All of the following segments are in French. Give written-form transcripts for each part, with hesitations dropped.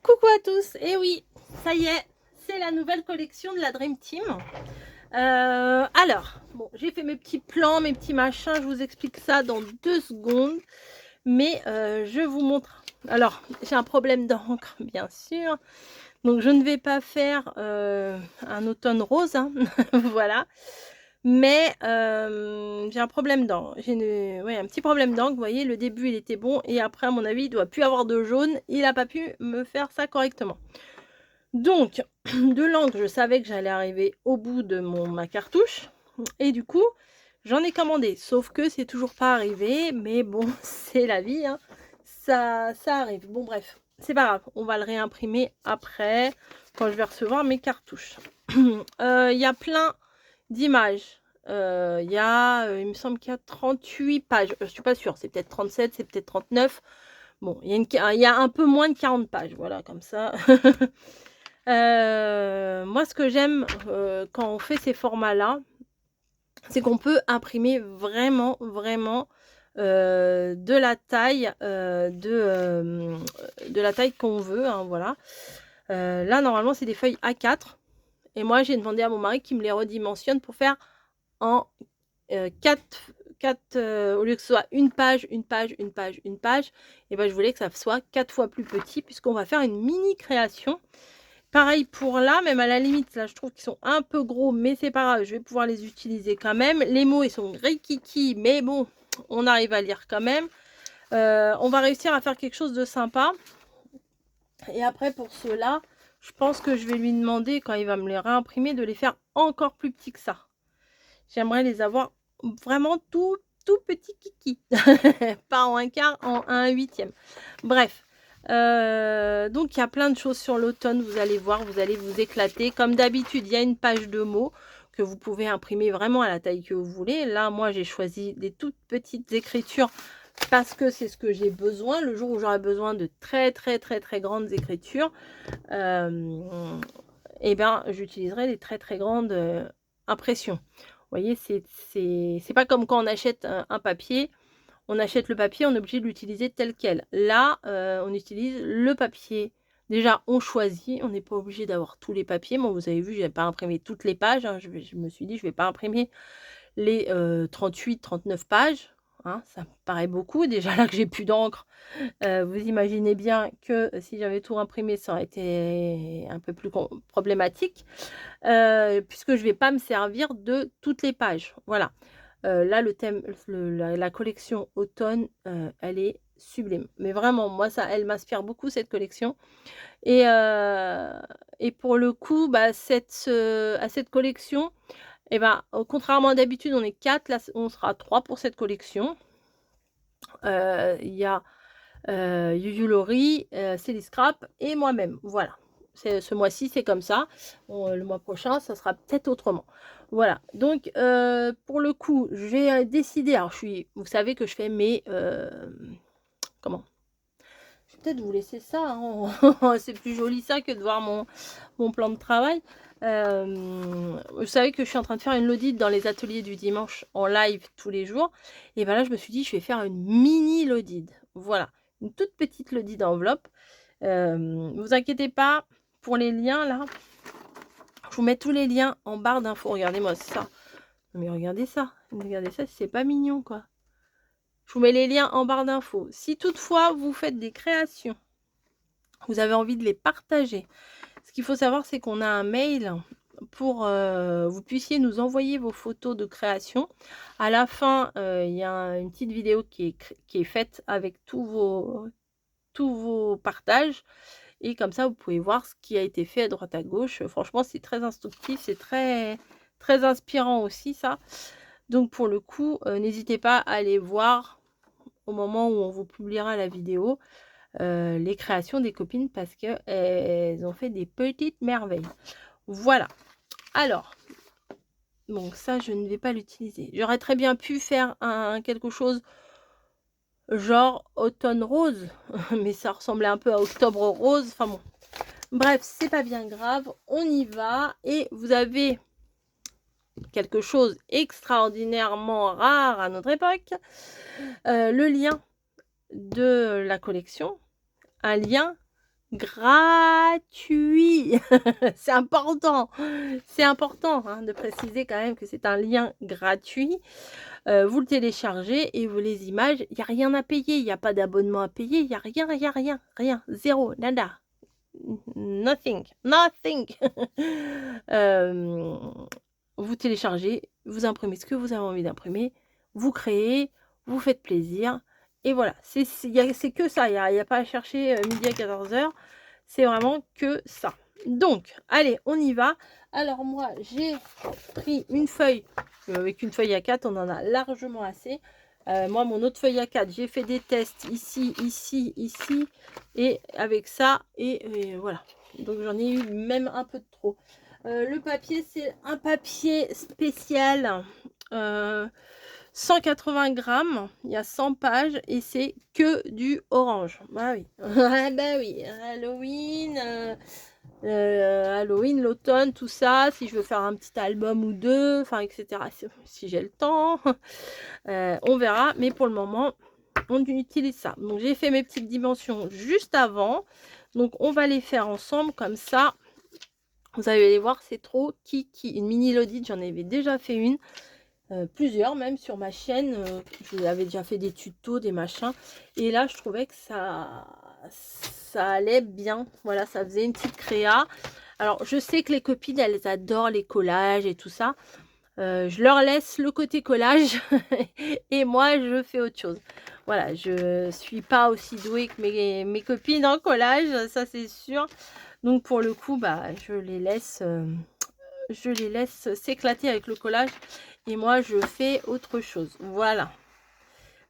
Coucou à tous, et oui, ça y est, c'est la nouvelle collection de la Dream Team. Alors, bon, j'ai fait mes petits plans, mes petits machins, je vous explique ça dans 2 secondes, mais je vous montre. Alors, j'ai un problème d'encre, bien sûr, donc je ne vais pas faire un automne rose, hein, voilà, mais j'ai un problème d'encre. Ouais, un petit problème d'encre, vous voyez, le début il était bon, et après, à mon avis, il doit plus avoir de jaune, il n'a pas pu me faire ça correctement. Donc, de l'encre, je savais que j'allais arriver au bout de ma cartouche. Et du coup, j'en ai commandé. Sauf que c'est toujours pas arrivé. Mais bon, c'est la vie, hein. Ça arrive. Bon, bref, c'est pas grave. On va le réimprimer après, quand je vais recevoir mes cartouches. Il y a plein d'images. Il me semble qu'il y a 38 pages. Je suis pas sûre. C'est peut-être 37, c'est peut-être 39. Bon, il y a un peu moins de 40 pages. Voilà, comme ça. Moi, ce que j'aime, quand on fait ces formats-là, c'est qu'on peut imprimer vraiment, vraiment, de la taille qu'on veut, hein, voilà. Là, normalement, c'est des feuilles A4 et moi, j'ai demandé à mon mari qu'il me les redimensionne pour faire en 4, au lieu que ce soit une page, une page, une page, une page, et ben, je voulais que ça soit 4 fois plus petit puisqu'on va faire une mini création. Pareil pour là, même à la limite, là, je trouve qu'ils sont un peu gros, mais c'est pas grave, je vais pouvoir les utiliser quand même. Les mots, ils sont rikiki, mais bon, on arrive à lire quand même. On va réussir à faire quelque chose de sympa. Et après, pour ceux-là, je pense que je vais lui demander, quand il va me les réimprimer, de les faire encore plus petits que ça. J'aimerais les avoir vraiment tout petits kiki. Pas en un quart, en un huitième. Bref. Donc il y a plein de choses sur l'automne, vous allez voir, vous allez vous éclater. Comme d'habitude, il y a une page de mots que vous pouvez imprimer vraiment à la taille que vous voulez. Là, moi, j'ai choisi des toutes petites écritures parce que c'est ce que j'ai besoin. Le jour où j'aurai besoin de très grandes écritures, et ben, j'utiliserai les très grandes impressions. Vous voyez, c'est pas comme quand on achète un papier. On achète le papier, on est obligé de l'utiliser tel quel. Là, on utilise le papier. Déjà, on choisit, on n'est pas obligé d'avoir tous les papiers. Moi, vous avez vu, je n'ai pas imprimé toutes les pages, hein. Je me suis dit, je ne vais pas imprimer les 38-39 pages, hein. Ça me paraît beaucoup. Déjà là que j'ai plus d'encre, vous imaginez bien que si j'avais tout imprimé, ça aurait été un peu plus problématique, puisque je ne vais pas me servir de toutes les pages. Voilà. Là, le thème, la collection automne, elle est sublime. Mais vraiment, moi, elle m'inspire beaucoup cette collection. Et, pour le coup, bah, à cette collection, et ben, contrairement à d'habitude, on est 4, là, on sera 3 pour cette collection. Il y a Yuyu Laurie, Célie Scrap et moi-même. Voilà. Ce mois-ci, c'est comme ça. Le mois prochain, ça sera peut-être autrement. Voilà. Donc, pour le coup, j'ai décidé. Alors, vous savez que je fais mes. Comment? Je vais peut-être vous laisser ça, hein. C'est plus joli ça que de voir mon plan de travail. Vous savez que je suis en train de faire une Lodite dans les ateliers du dimanche en live tous les jours. Et ben là, je me suis dit, je vais faire une mini Lodite. Voilà. Une toute petite Lodite enveloppe. Vous inquiétez pas pour les liens là. Je vous mets tous les liens en barre d'infos. Regardez-moi ça. Mais regardez ça. Regardez ça, c'est pas mignon quoi. Je vous mets les liens en barre d'infos. Si toutefois vous faites des créations, vous avez envie de les partager, ce qu'il faut savoir, c'est qu'on a un mail pour vous puissiez nous envoyer vos photos de création. À la fin, il y a une petite vidéo qui est faite avec tous vos partages. Et comme ça, vous pouvez voir ce qui a été fait à droite à gauche. Franchement, c'est très instructif, c'est très inspirant aussi ça. Donc pour le coup, n'hésitez pas à aller voir au moment où on vous publiera la vidéo les créations des copines parce qu'elles ont fait des petites merveilles. Voilà. Alors, donc ça, je ne vais pas l'utiliser. J'aurais très bien pu faire quelque chose genre automne rose, mais ça ressemblait un peu à octobre rose. Enfin bon. Bref, c'est pas bien grave. On y va. Et vous avez quelque chose extraordinairement rare à notre époque. Le lien de la collection. Un lien gratuit. C'est important, hein, de préciser quand même que c'est un lien gratuit. Vous le téléchargez et vous les images, il y a rien à payer, il y a pas d'abonnement à payer, il y a rien, il y a rien, rien, zéro, nada, nothing, nothing. Hem, vous téléchargez, vous imprimez ce que vous avez envie d'imprimer, vous créez, vous faites plaisir et voilà. C'est que ça, il y a pas à chercher, midi à 14h. C'est vraiment que ça. Donc, allez, on y va. Alors moi, j'ai pris une feuille, avec une feuille A4, on en a largement assez. Moi, mon autre feuille A4, j'ai fait des tests ici, ici, ici, et avec ça, et voilà. Donc j'en ai eu même un peu de trop. Le papier, c'est un papier spécial, 180 grammes, il y a 100 pages et c'est que du orange. Bah oui, ah bah oui, Halloween, Halloween, l'automne, tout ça, si je veux faire un petit album ou deux, enfin, etc. Si j'ai le temps, on verra. Mais pour le moment, on utilise ça. Donc, j'ai fait mes petites dimensions juste avant. Donc, on va les faire ensemble comme ça. Vous allez les voir, c'est trop kiki. Une mini Lodit, j'en avais déjà fait une. Plusieurs même sur ma chaîne, je vous avais déjà fait des tutos, des machins et là je trouvais que ça allait bien. Voilà, ça faisait une petite créa. Alors je sais que les copines, elles adorent les collages et tout ça. Je leur laisse le côté collage et moi je fais autre chose. Voilà, je suis pas aussi douée que mes copines en collage, ça c'est sûr. Donc pour le coup, bah, je les laisse s'éclater avec le collage et moi je fais autre chose. Voilà.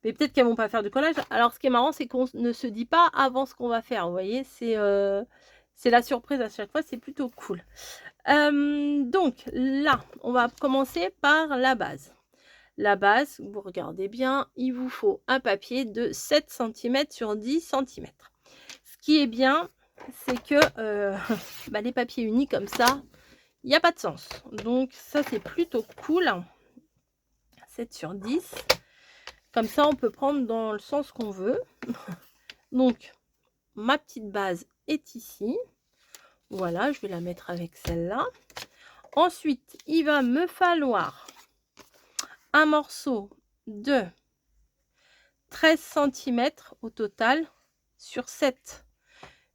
Mais peut-être qu'elles vont pas faire de collage. Alors ce qui est marrant, c'est qu'on ne se dit pas avant ce qu'on va faire. Vous voyez, c'est la surprise à chaque fois, c'est plutôt cool. Donc là, on va commencer par la base. La base, vous regardez bien, il vous faut un papier de 7 cm sur 10 cm. Ce qui est bien, c'est que bah, les papiers unis comme ça, il n'y a pas de sens. Donc ça, c'est plutôt cool. 7 sur 10. Comme ça, on peut prendre dans le sens qu'on veut. Donc, ma petite base est ici. Voilà, je vais la mettre avec celle-là. Ensuite, il va me falloir un morceau de 13 cm au total sur 7.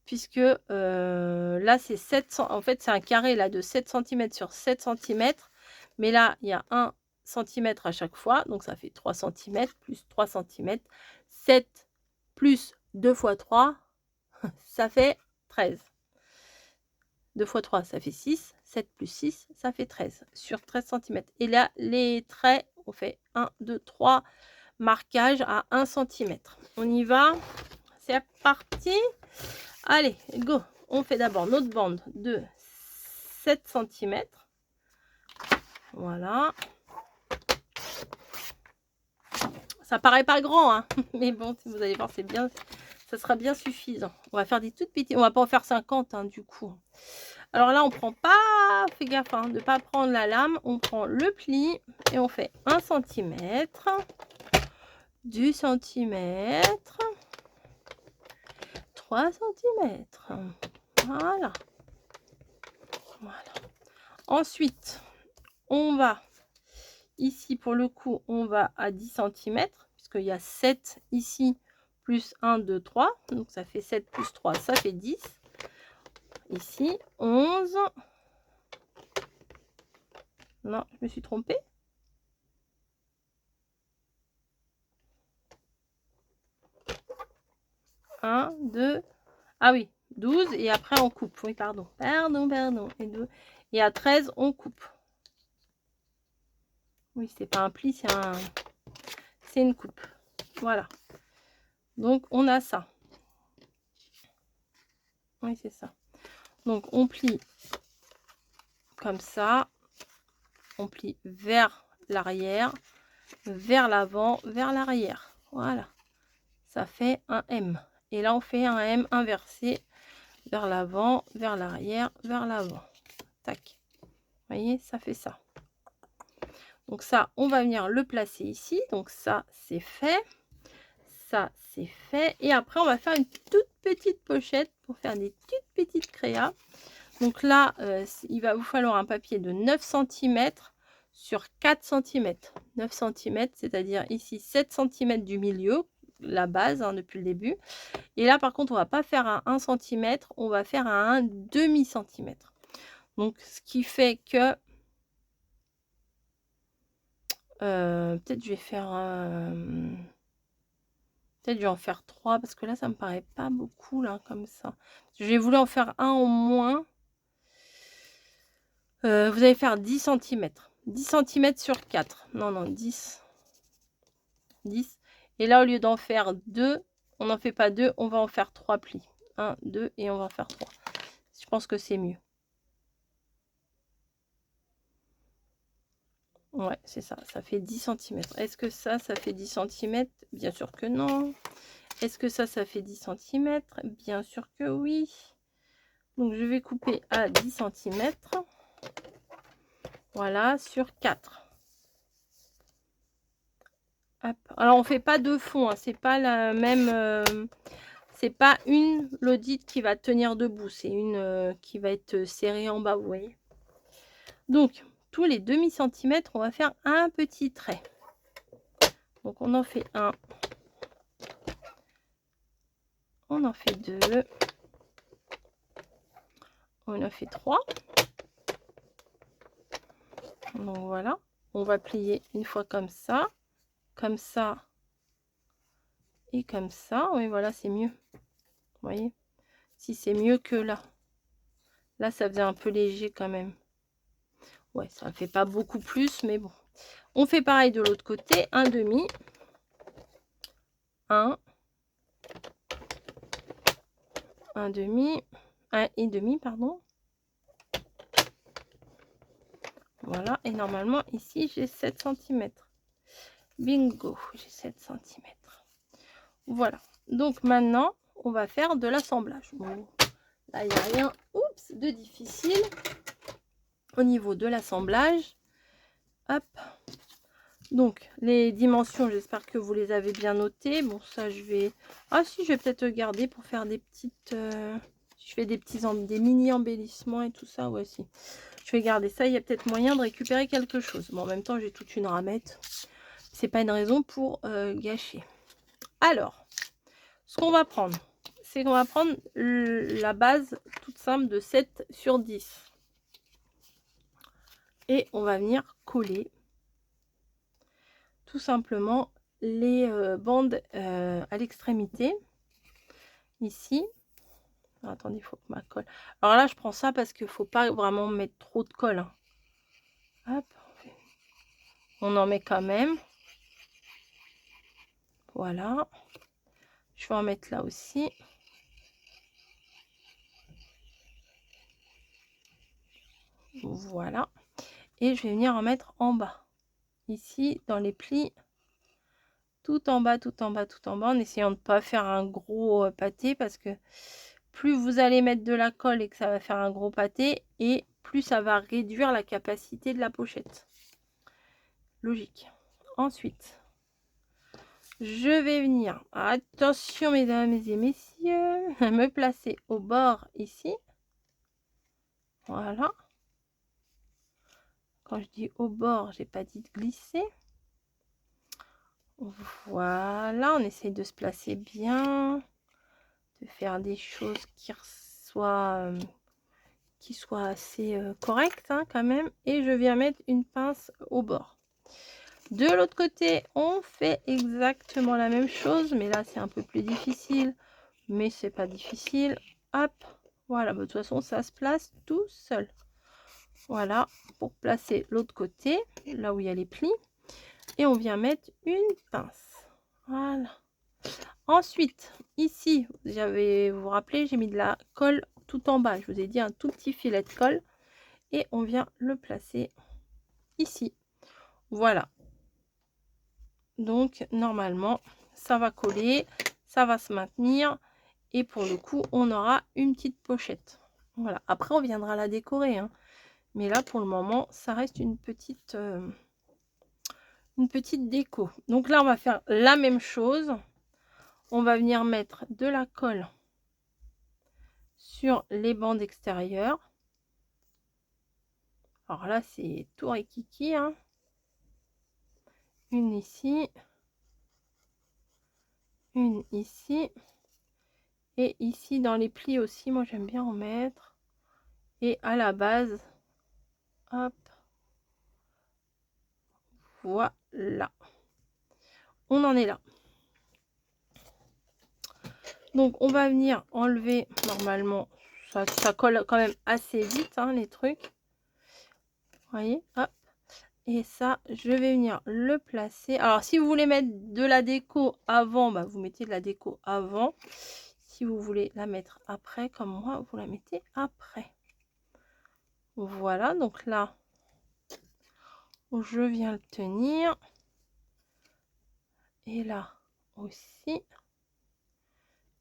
Puisque là, c'est 7 en fait, c'est un carré là de 7 cm sur 7 cm. Mais là, il y a 1 cm à chaque fois. Donc, ça fait 3 cm plus 3 cm. 7 plus 2 fois 3, ça fait 13. 2 fois 3, ça fait 6. 7 plus 6, ça fait 13 sur 13 cm. Et là, les traits, on fait 1, 2, 3 marquages à 1 cm. On y va. C'est parti. Allez, go. On fait d'abord notre bande de 7 cm. Voilà. Ça paraît pas grand, hein, mais bon, vous allez voir, c'est bien, ça sera bien suffisant. On va faire des toutes petites, on va pas en faire 50, hein, du coup. Alors là, on prend pas, fais gaffe, hein, de ne pas prendre la lame, on prend le pli et on fait 1 cm, 2 cm, 3 cm. Voilà. Voilà. Ensuite, on va, ici pour le coup, on va à 10 cm, puisqu'il y a 7 ici, plus 1, 2, 3. Donc ça fait 7 plus 3, ça fait 10. Ici, 11. Non, je me suis trompée. Un, 2, ah oui, 12 et après on coupe. Oui, pardon. Pardon. Et 2. Et à 13, on coupe. Oui, c'est pas un pli, c'est une coupe. Voilà. Donc, on a ça. Oui, c'est ça. Donc, on plie comme ça. On plie vers l'arrière, vers l'avant, vers l'arrière. Voilà. Ça fait un M. Et là, on fait un M inversé vers l'avant, vers l'arrière, vers l'avant. Tac. Vous voyez, ça fait ça. Donc ça, on va venir le placer ici. Donc ça, c'est fait. ça, c'est fait. Et après, on va faire une toute petite pochette pour faire des toutes petites créas. Donc là, il va vous falloir un papier de 9 centimètres sur 4 centimètres. 9 centimètres, c'est-à-dire ici 7 centimètres du milieu, la base, hein, depuis le début. Et là, par contre, on va pas faire un 1 centimètre, on va faire un demi centimètre. Donc, ce qui fait que peut-être je vais faire peut-être je vais en faire 3 parce que là, ça me paraît pas beaucoup là comme ça. J'ai voulu en faire un en moins. Vous allez faire 10 centimètres. 10 centimètres sur 4. Non, non, 10. 10. Et là, au lieu d'en faire 2, on n'en fait pas 2, on va en faire 3 plis. 1, 2 et on va en faire 3. Je pense que c'est mieux. Ouais, c'est ça. Ça fait 10 centimètres. Est-ce que ça fait 10 centimètres? Bien sûr que non. Est-ce que ça fait 10 centimètres? Bien sûr que oui. Donc, je vais couper à 10 centimètres. Voilà, sur 4. Hop. Alors, on fait pas de fond. Hein. C'est pas la même... c'est pas une lodite qui va tenir debout. C'est une qui va être serrée en bas, vous voyez. Donc, tous les demi-centimètres, on va faire un petit trait. Donc, on en fait un. On en fait 2. On en fait 3. Donc, voilà. On va plier une fois comme ça et comme ça. Oui, voilà, c'est mieux. Vous voyez? Si c'est mieux que là. Là, ça faisait un peu léger quand même. Ouais, ça ne fait pas beaucoup plus, mais bon. On fait pareil de l'autre côté. Un demi. 1. Un demi. 1 et demi, pardon. Voilà. Et normalement, ici, j'ai 7 cm. Bingo, j'ai 7 cm. Voilà. Donc maintenant, on va faire de l'assemblage. Bon, là, il n'y a rien de difficile au niveau de l'assemblage. Hop. Donc, les dimensions, j'espère que vous les avez bien notées. Bon, ça, je vais... Ah si, je vais peut-être garder pour faire des petites... Je fais des des mini embellissements et tout ça. Ouais, si. Je vais garder ça. Il y a peut-être moyen de récupérer quelque chose. Bon, en même temps, j'ai toute une ramette. C'est pas une raison pour gâcher. Alors, ce qu'on va prendre, c'est qu'on va prendre la base toute simple de 7 sur 10. Et on va venir coller tout simplement les bandes à l'extrémité. Ici. Alors, attendez, il faut que ma colle. Alors là, je prends ça parce qu'il ne faut pas vraiment mettre trop de colle. Hein. Hop. On en met quand même. Voilà. Je vais en mettre là aussi. Voilà. Et je vais venir en mettre en bas. Ici, dans les plis. Tout en bas, tout en bas, tout en bas. En essayant de ne pas faire un gros pâté. Parce que plus vous allez mettre de la colle et que ça va faire un gros pâté. Et plus ça va réduire la capacité de la pochette. Logique. Ensuite, je vais venir, attention mesdames et messieurs, me placer au bord ici. Voilà. Quand je dis au bord, j'ai pas dit de glisser. Voilà, on essaye de se placer bien, de faire des choses qui soient assez correctes hein, quand même. Et je viens mettre une pince au bord. De l'autre côté, on fait exactement la même chose, mais là c'est un peu plus difficile, mais c'est pas difficile. Hop, voilà, de toute façon ça se place tout seul. Voilà, pour placer l'autre côté, là où il y a les plis, et on vient mettre une pince. Voilà. Ensuite, ici, vous vous rappelez, j'ai mis de la colle tout en bas. Je vous ai dit un tout petit filet de colle, et on vient le placer ici. Voilà. Donc, normalement, ça va coller, ça va se maintenir. Et pour le coup, on aura une petite pochette. Voilà. Après, on viendra la décorer. Hein. Mais là, pour le moment, ça reste une petite déco. Donc là, on va faire la même chose. On va venir mettre de la colle sur les bandes extérieures. Alors là, c'est tout rikiki, hein. Une ici. Une ici. Et ici, dans les plis aussi, moi j'aime bien en mettre. Et à la base, hop. Voilà. On en est là. Donc, on va venir enlever, normalement, ça colle quand même assez vite, hein, les trucs. Vous voyez, hop. Et ça, je vais venir le placer. Alors, si vous voulez mettre de la déco avant, bah, vous mettez de la déco avant. Si vous voulez la mettre après, comme moi, vous la mettez après. Voilà, donc là, je viens le tenir. Et là aussi.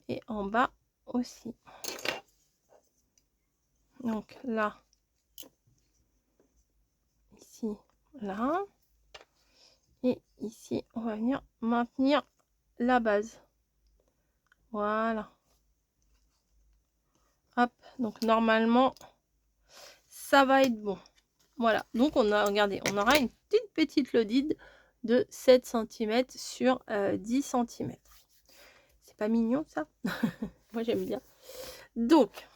Et en bas aussi. Donc là, ici, là. Et ici, on va venir maintenir la base. Voilà. Hop, donc normalement, ça va être bon. Voilà, donc on a, regardez, on aura une petite lodide de 7 cm sur 10 cm. C'est pas mignon ça? Moi j'aime bien. Donc,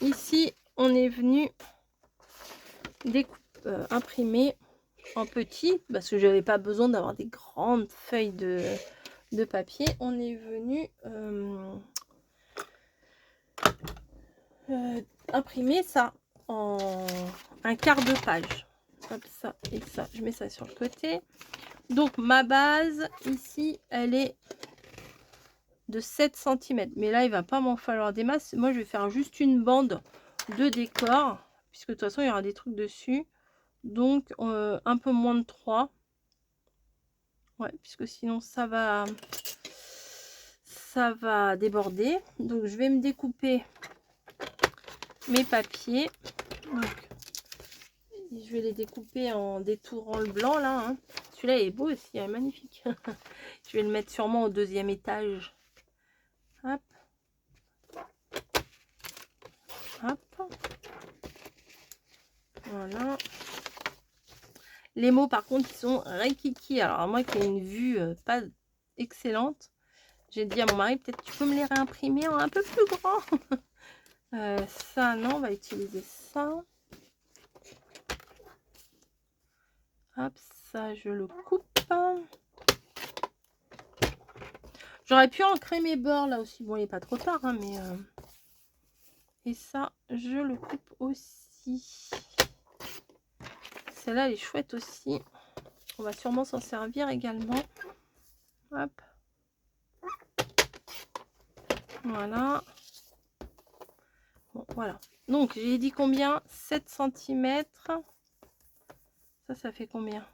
ici, on est venu imprimer en petit, parce que j'avais pas besoin d'avoir des grandes feuilles de papier. On est venu imprimer ça en un quart de page. Hop, ça et ça, je mets ça sur le côté. Donc ma base ici, elle est de 7 cm. Mais là, il va pas m'en falloir des masses. Moi, je vais faire juste une bande de décor, puisque de toute façon, il y aura des trucs dessus. Donc, un peu moins de 3. Ouais, puisque sinon, ça va déborder. Donc, je vais me découper mes papiers. Donc, je vais les découper en détourant le blanc, là. Hein. Celui-là est beau aussi, il est magnifique. Je vais le mettre sûrement au 2e étage. Hop. Hop. Voilà. Les mots, par contre, ils sont rikiki. Alors, moi qui ai une vue pas excellente, j'ai dit à mon mari, peut-être tu peux me les réimprimer en un peu plus grand. Ça, non, on va utiliser ça. Hop, ça, je le coupe. J'aurais pu ancrer mes bords là aussi. Bon, il n'est pas trop tard, hein, mais... Et ça, je le coupe aussi. Celle-là, elle est chouette aussi. On va sûrement s'en servir également. Hop. Voilà. Bon, voilà. Donc, j'ai dit combien? 7 cm. Ça fait combien?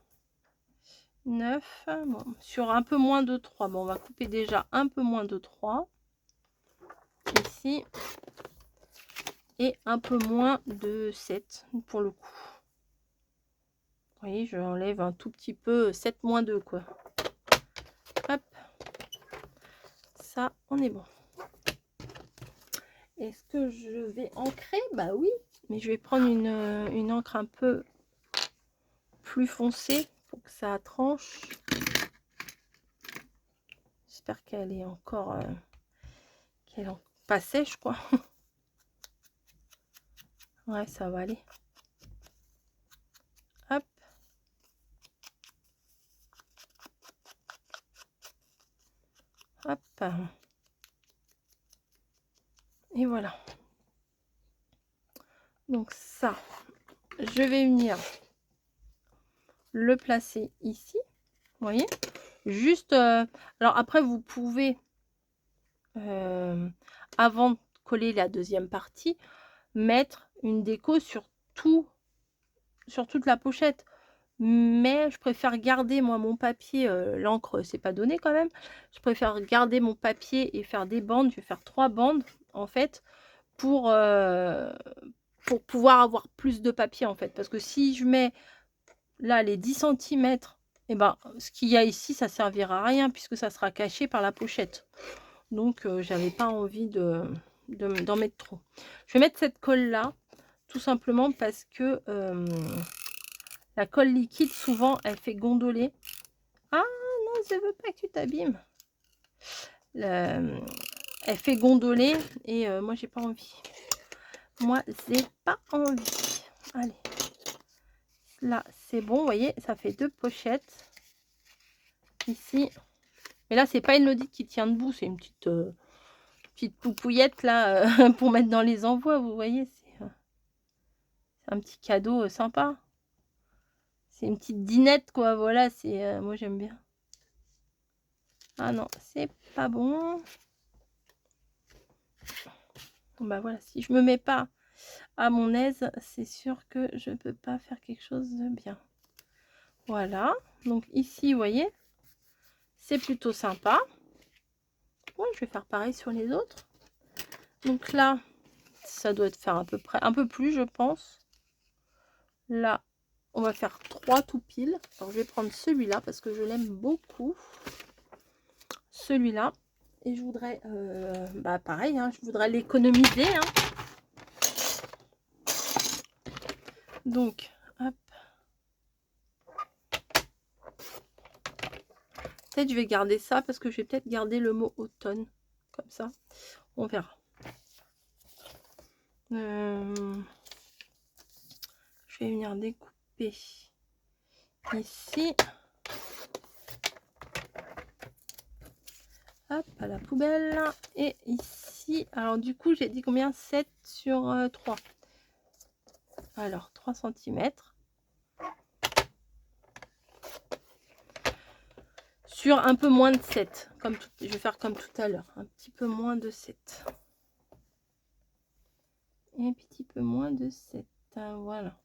9. Bon, sur un peu moins de 3. Bon, on va couper déjà un peu moins de 3. Ici. Et un peu moins de 7 pour le coup. Vous voyez, je enlève un tout petit peu. 7 moins 2, quoi. Hop. Ça, on est bon. Est-ce que je vais ancrer? Bah oui. Mais je vais prendre une encre un peu plus foncée pour que ça tranche. J'espère qu'elle est encore qu'elle est pas sèche, quoi. Ouais, ça va aller. Hop. Hop. Et voilà. Donc ça, je vais venir le placer ici. Vous voyez? Juste, alors après, vous pouvez, avant de coller la deuxième partie, mettre une déco sur toute la pochette. Mais je préfère garder, moi, mon papier, l'encre, c'est pas donné quand même. Je préfère garder mon papier et faire des bandes. Je vais faire 3 bandes, en fait, pour pouvoir avoir plus de papier, en fait. Parce que si je mets, là, les 10 cm et ben, ce qu'il y a ici, ça servira à rien puisque ça sera caché par la pochette. Donc j'avais pas envie d'en mettre trop. Je vais mettre cette colle-là, tout simplement parce que, la colle liquide souvent elle fait gondoler. Ah non, je veux pas que tu t'abîmes. Elle fait gondoler et moi j'ai pas envie. Moi j'ai pas envie. Allez, là c'est bon, vous voyez, ça fait 2 pochettes ici. Mais là c'est pas une Lodite qui tient debout, c'est une petite poupouillette là, pour mettre dans les envois, vous voyez? C'est un petit cadeau, sympa. C'est une petite dinette quoi, voilà, c'est, moi j'aime bien. Ah non, c'est pas bon. Bah voilà, si je me mets pas à mon aise, c'est sûr que je peux pas faire quelque chose de bien. Voilà, donc ici, vous voyez, c'est plutôt sympa. Ouais, je vais faire pareil sur les autres. Donc là, ça doit être faire à peu près, un peu plus, je pense. Là, on va faire 3 tout pile. Alors, je vais prendre celui-là parce que je l'aime beaucoup. Celui-là. Et je voudrais, bah pareil, hein, je voudrais l'économiser. Hein. Donc, hop. Peut-être je vais garder ça parce que je vais peut-être garder le mot automne. Comme ça, on verra. Je vais venir découper ici. Hop, à la poubelle. Et ici, alors du coup, j'ai dit combien? 7 sur 3. Alors, 3 cm. Sur un peu moins de 7. Comme tout, je vais faire comme tout à l'heure. Un petit peu moins de 7. Et un petit peu moins de 7. Voilà.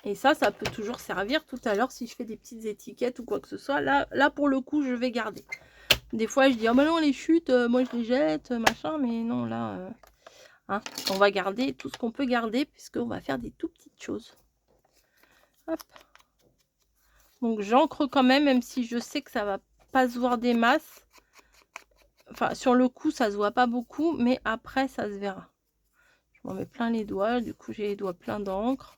Et ça peut toujours servir tout à l'heure si je fais des petites étiquettes ou quoi que ce soit. Là pour le coup, je vais garder. Des fois, je dis, oh bah non, les chutes, moi je les jette, machin. Mais non, là, hein, on va garder tout ce qu'on peut garder puisqu'on va faire des tout petites choses. Hop. Donc j'encre quand même, même si je sais que ça va pas se voir des masses. Enfin, sur le coup, ça se voit pas beaucoup, mais après, ça se verra. Je m'en mets plein les doigts. Du coup, j'ai les doigts pleins d'encre.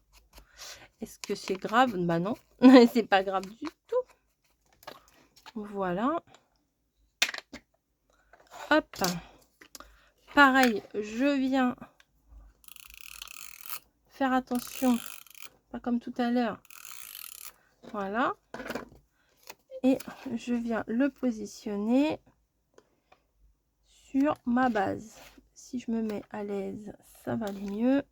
Est-ce que c'est grave? Bah non, c'est pas grave du tout. Voilà. Hop. Pareil, je viens faire attention, pas comme tout à l'heure. Voilà. Et je viens le positionner sur ma base. Si je me mets à l'aise, ça va aller mieux.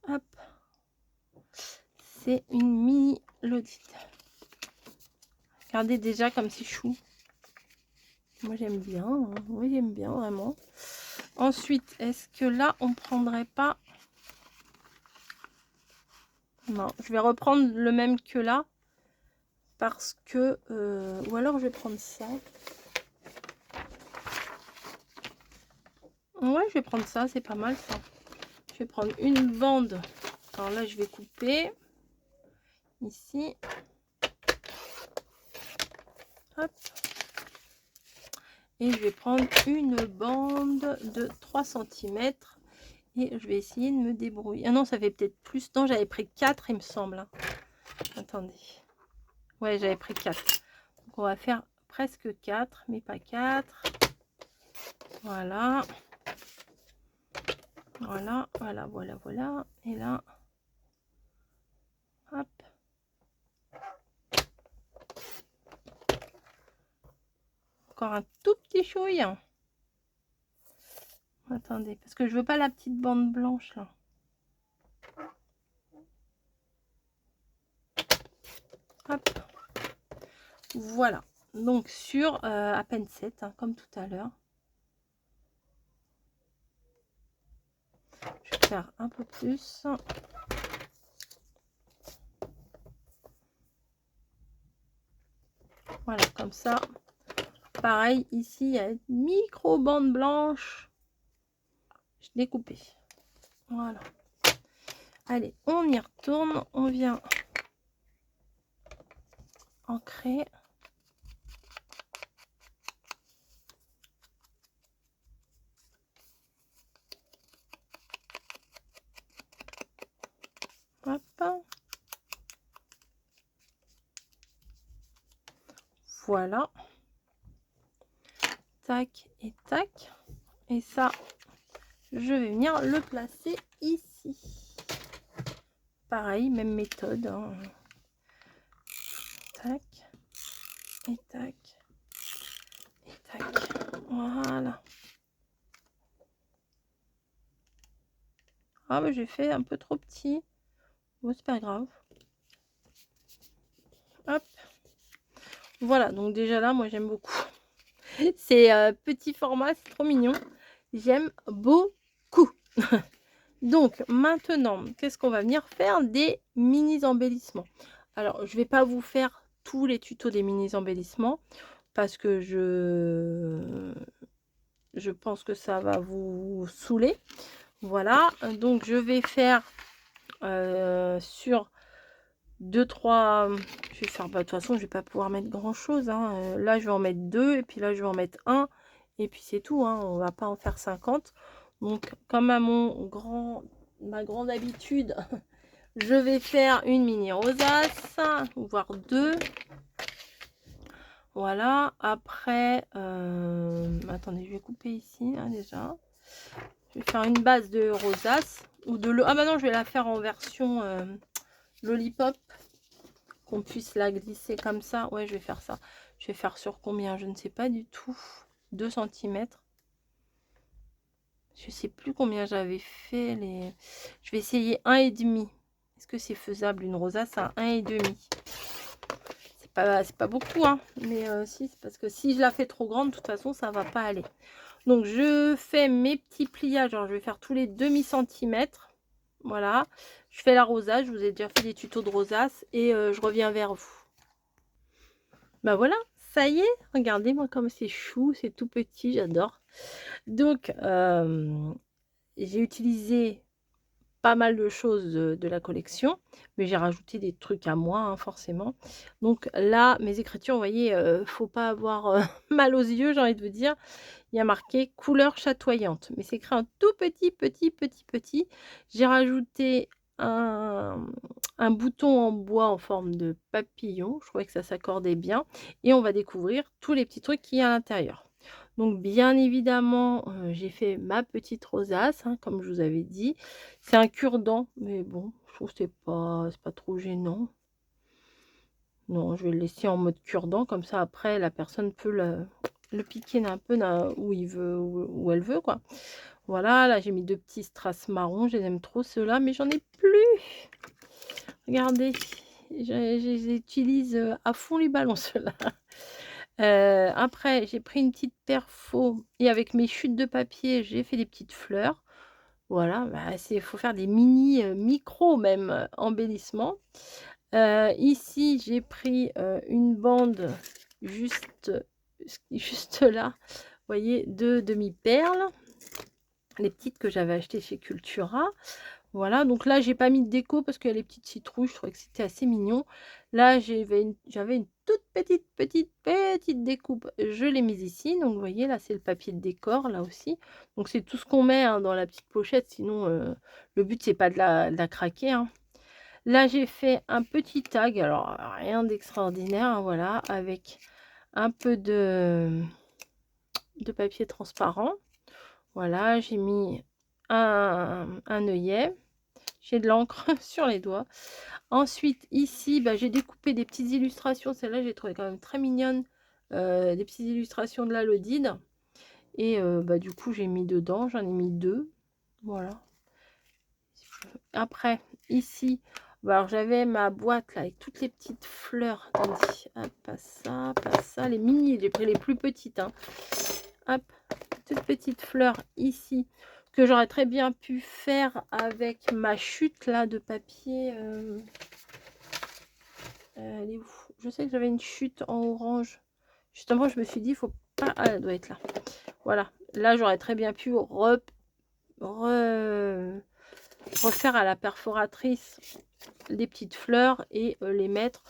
Hop. C'est une mini Lodite. Regardez déjà comme c'est chou. Moi j'aime bien, hein. Oui j'aime bien vraiment. Ensuite, est-ce que là on prendrait pas... Non, je vais reprendre le même que là. Parce que... ou alors je vais prendre ça. Ouais, je vais prendre ça, c'est pas mal ça. Je vais prendre une bande. Alors là, je vais couper. Ici. Hop. Et je vais prendre une bande de 3 cm. Et je vais essayer de me débrouiller. Ah non, ça fait peut-être plus. Non, j'avais pris 4, il me semble. Hein. Attendez. Ouais, j'avais pris 4. Donc, on va faire presque 4, mais pas 4. Voilà. Voilà, voilà, voilà, voilà. Et là, hop. Encore un tout petit chouille. Attendez, parce que je veux pas la petite bande blanche là. Hop. Voilà. Donc sur à peine 7, hein, comme tout à l'heure. Je vais faire un peu plus. Voilà, comme ça. Pareil, ici, il y a une micro bande blanche. Je découpé. Voilà. Allez, on y retourne. On vient ancrer. Hop. Voilà. Tac et tac. Et ça, je vais venir le placer ici. Pareil, même méthode. Hein. Tac. Et tac. Et tac. Voilà. Ah, bah, j'ai fait un peu trop petit. Bon, c'est pas grave. Hop. Voilà, donc déjà là, moi, j'aime beaucoup. C'est petit format, c'est trop mignon. J'aime beaucoup. Donc maintenant, qu'est-ce qu'on va venir faire? Des mini embellissements. Alors, je vais pas vous faire tous les tutos des mini embellissements parce que je pense que ça va vous saouler. Voilà, donc je vais faire sur 2-3, je vais faire, bah, de toute façon, je vais pas pouvoir mettre grand chose. Hein. Là, je vais en mettre 2 et puis là, je vais en mettre un et puis c'est tout. Hein. On va pas en faire 50. Donc, comme à ma grande habitude, je vais faire une mini rosace, voire 2. Voilà. Après, attendez, je vais couper ici là, déjà. Je vais faire une base de rosace ou de l'eau. Ah bah non, je vais la faire en version lollipop, qu'on puisse la glisser comme ça. Ouais, je vais faire ça. Je vais faire sur combien? Je ne sais pas du tout. 2 cm. Je sais plus combien j'avais fait les. Je vais essayer 1,5. Est-ce que c'est faisable une rosace à 1,5? C'est pas beaucoup, hein. Mais si, c'est parce que si je la fais trop grande, de toute façon, ça va pas aller. Donc, je fais mes petits pliages. Alors, je vais faire tous les demi-centimètres. Voilà. Je fais la rosace. Je vous ai déjà fait des tutos de rosace. Et je reviens vers vous. Bah voilà, ça y est. Regardez-moi comme c'est chou. C'est tout petit. J'adore. Donc, j'ai utilisé pas mal de choses de la collection, mais j'ai rajouté des trucs à moi, hein, forcément. Donc là, mes écritures, vous voyez, faut pas avoir mal aux yeux, j'ai envie de vous dire. Il y a marqué couleur chatoyante, mais c'est écrit un tout petit. J'ai rajouté un bouton en bois en forme de papillon. Je trouvais que ça s'accordait bien. Et on va découvrir tous les petits trucs qu'il y a à l'intérieur. Donc bien évidemment, j'ai fait ma petite rosace, hein, comme je vous avais dit. C'est un cure-dent, mais bon, je trouve que c'est pas trop gênant. Non, je vais le laisser en mode cure-dent, comme ça après la personne peut le piquer un peu où il veut, où elle veut, quoi. Voilà, là j'ai mis 2 petits strass marron, je les aime trop ceux-là, mais j'en ai plus. Regardez, je les utilise à fond les ballons ceux-là. Après, j'ai pris une petite perfo et avec mes chutes de papier, j'ai fait des petites fleurs. Voilà, bah, faut faire des mini, micro même, embellissements. Ici, j'ai pris, une bande juste juste là, vous voyez, de demi-perles, les petites que j'avais achetées chez Cultura. Voilà, donc là, j'ai pas mis de déco parce que les petites citrouilles, je trouvais que c'était assez mignon. Là, j'avais une toute petite découpe. Je l'ai mise ici. Donc, vous voyez, là, c'est le papier de décor, là aussi. Donc, c'est tout ce qu'on met hein, dans la petite pochette. Sinon, le but, c'est pas de la craquer. Hein. Là, j'ai fait un petit tag. Alors, rien d'extraordinaire, hein, voilà, avec un peu de papier transparent. Voilà, j'ai mis un œillet. J'ai de l'encre sur les doigts. Ensuite, ici, bah, j'ai découpé des petites illustrations. Celle-là, j'ai trouvé quand même très mignonne. Des petites illustrations de la Lodide. Et bah, du coup, j'ai mis dedans. J'en ai mis 2. Voilà. Après, ici, bah, alors j'avais ma boîte là avec toutes les petites fleurs. Attendez, hop, pas ça. Les mini, j'ai pris les plus petites. Hein. Hop, toutes petites fleurs ici que j'aurais très bien pu faire avec ma chute là de papier. Elle est où? Je sais que j'avais une chute en orange. Justement, je me suis dit, il faut pas. Ah, elle doit être là. Voilà. Là, j'aurais très bien pu refaire à la perforatrice des petites fleurs et les mettre.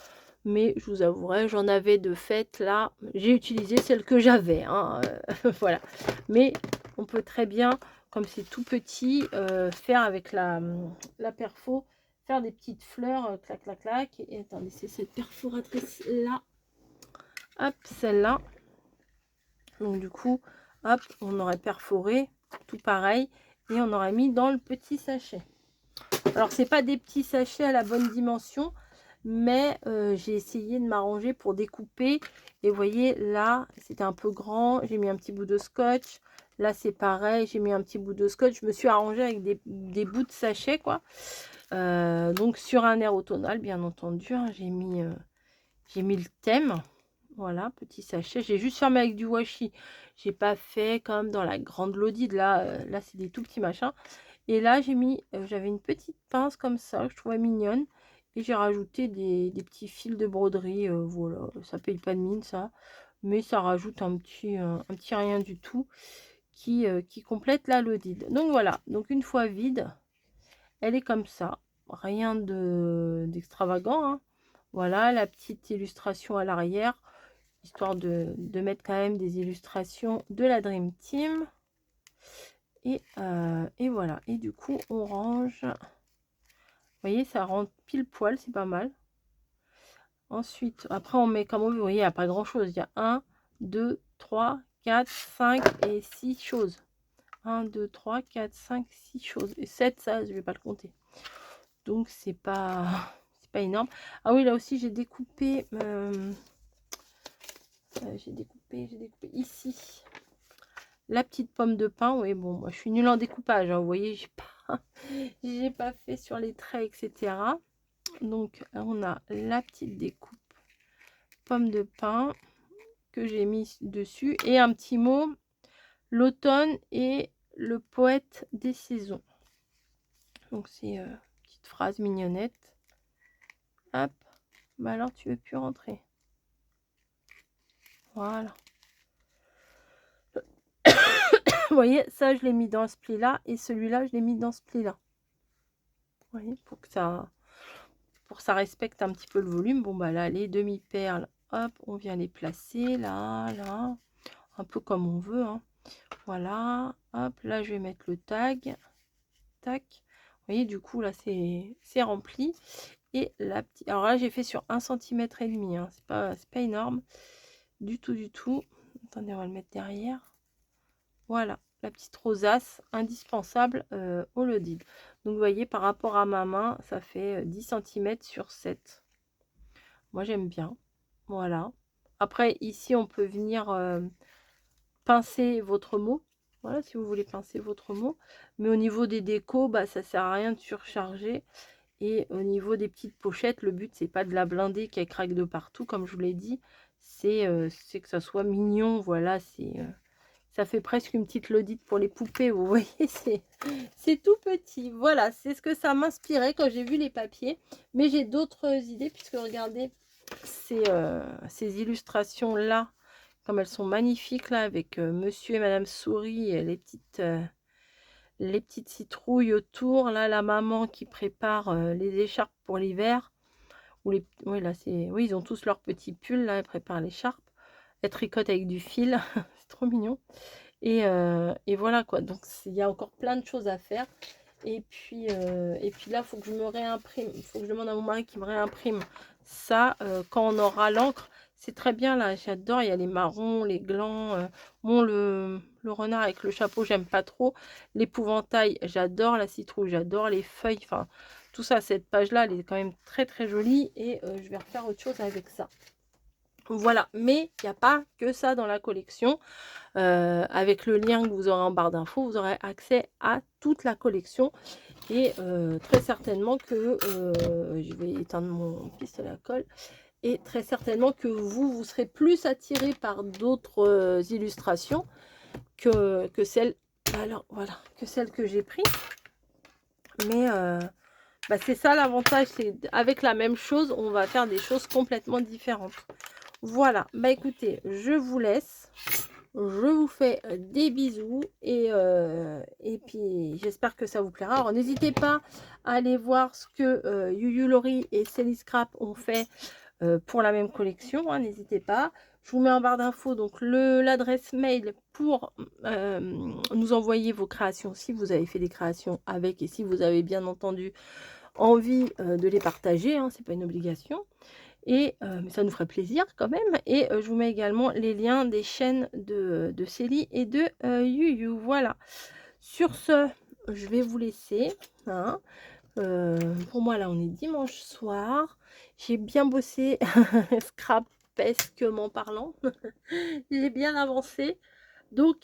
Mais je vous avouerai, j'en avais de fait là. J'ai utilisé celle que j'avais. Hein, voilà. Mais on peut très bien, comme c'est tout petit, faire avec la perfo, faire des petites fleurs, clac, clac, clac. Et attendez, c'est cette perforatrice là. Hop, celle-là. Donc du coup, hop, on aurait perforé, tout pareil. Et on aurait mis dans le petit sachet. Alors, c'est pas des petits sachets à la bonne dimension, mais j'ai essayé de m'arranger pour découper. Et vous voyez, là, c'était un peu grand. J'ai mis un petit bout de scotch. Là, c'est pareil. J'ai mis un petit bout de scotch. Je me suis arrangée avec des bouts de sachet, quoi. Donc, sur un air automnal, bien entendu. Hein, j'ai mis le thème. Voilà, petit sachet. J'ai juste fermé avec du washi. J'ai pas fait comme dans la grande Lodide. Là c'est des tout petits machins. Et là, j'ai mis, j'avais une petite pince comme ça, je trouvais mignonne. Et j'ai rajouté des petits fils de broderie. Voilà, ça paye pas de mine, ça. Mais ça rajoute un petit rien du tout qui complète la Lodide. Donc voilà, donc une fois vide, elle est comme ça. Rien d'extravagant. Hein. Voilà, la petite illustration à l'arrière, histoire de mettre quand même des illustrations de la Dream Team. Et voilà. Et du coup, on range. Vous voyez, ça rentre pile poil, c'est pas mal. Ensuite, après, on met comme on veut. Vous voyez, il n'y a pas grand chose. Il y a 1, 2, 3, 4, 5 et 6 choses. 1, 2, 3, 4, 5, 6 choses. Et 7, ça, je vais pas le compter. Donc, c'est pas énorme. Ah oui, là aussi, j'ai découpé. J'ai découpé ici. La petite pomme de pin, oui, bon, moi je suis nulle en découpage, hein, vous voyez, j'ai pas fait sur les traits, etc. Donc, on a la petite découpe pomme de pin que j'ai mis dessus et un petit mot, l'automne et le poète des saisons. Donc, c'est une petite phrase mignonnette. Hop, bah alors tu veux plus rentrer. Voilà. Vous voyez, ça, je l'ai mis dans ce pli-là et celui-là, je l'ai mis dans ce pli-là. Vous voyez, pour que ça respecte un petit peu le volume. Bon, bah là, les demi-perles, hop, on vient les placer là, un peu comme on veut. Hein. Voilà, hop, là, je vais mettre le tag. Tac. Vous voyez, du coup, là, c'est rempli. Et la petite... Alors là, j'ai fait sur 1,5 cm. Hein. C'est pas énorme. Du tout, du tout. Attendez, on va le mettre derrière. Voilà, la petite rosace indispensable au Lodide. Donc, vous voyez, par rapport à ma main, ça fait 10 cm sur 7. Moi, j'aime bien. Voilà. Après, ici, on peut venir pincer votre mot. Voilà, si vous voulez pincer votre mot. Mais au niveau des décos, bah, ça sert à rien de surcharger. Et au niveau des petites pochettes, le but, c'est pas de la blinder qu'elle craque de partout, comme je vous l'ai dit. C'est que ça soit mignon. Voilà, ça fait presque une petite Lodite pour les poupées. Vous voyez, c'est tout petit. Voilà, c'est ce que ça m'inspirait quand j'ai vu les papiers. Mais j'ai d'autres idées, puisque regardez, ces illustrations-là, comme elles sont magnifiques, là, avec Monsieur et Madame Souris, et les petites citrouilles autour. Là, la maman qui prépare les écharpes pour l'hiver. Oui, là, oui, ils ont tous leurs petits pulls, là, ils préparent l'écharpe. Elles tricotent avec du fil. C'est trop mignon. Et voilà, quoi. Donc, il y a encore plein de choses à faire. Et puis là, il faut que je me réimprime. Il faut que je demande à mon mari qui me réimprime ça quand on aura l'encre. C'est très bien là, j'adore. Il y a les marrons, les glands. Bon, le renard avec le chapeau, j'aime pas trop. L'épouvantail, j'adore. La citrouille, j'adore. Les feuilles, enfin, tout ça, cette page-là, elle est quand même très très jolie. Et je vais refaire autre chose avec ça. Voilà, mais il n'y a pas que ça dans la collection. Avec le lien que vous aurez en barre d'infos, vous aurez accès à toute la collection. Et très certainement que, je vais éteindre mon pistolet à colle, et très certainement que vous serez plus attiré par d'autres illustrations que celles, alors voilà, que celles que j'ai pris. Mais bah, c'est ça l'avantage, c'est avec la même chose, on va faire des choses complètement différentes. Voilà, bah écoutez, je vous laisse. Je vous fais des bisous et puis j'espère que ça vous plaira. Alors n'hésitez pas à aller voir ce que Yuyu Lori et Céline Scrap ont fait pour la même collection, hein, n'hésitez pas. Je vous mets en barre d'infos donc l'adresse mail pour nous envoyer vos créations si vous avez fait des créations avec et si vous avez bien entendu envie de les partager, hein, c'est pas une obligation. Et mais ça nous ferait plaisir quand même. Et je vous mets également les liens des chaînes de Célie et de Yuyu. Voilà. Sur ce, je vais vous laisser. Hein. Pour moi, là, on est dimanche soir. J'ai bien bossé, scrapesquement parlant. J'ai bien avancé. Donc,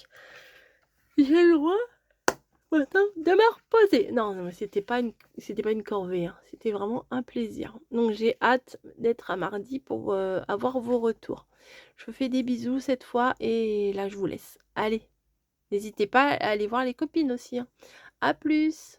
j'ai le droit maintenant de me reposer. Non, non, mais c'était pas une corvée. Hein. C'était vraiment un plaisir. Donc, j'ai hâte d'être à mardi pour avoir vos retours. Je vous fais des bisous cette fois et là, je vous laisse. Allez, n'hésitez pas à aller voir les copines aussi. Hein. À plus!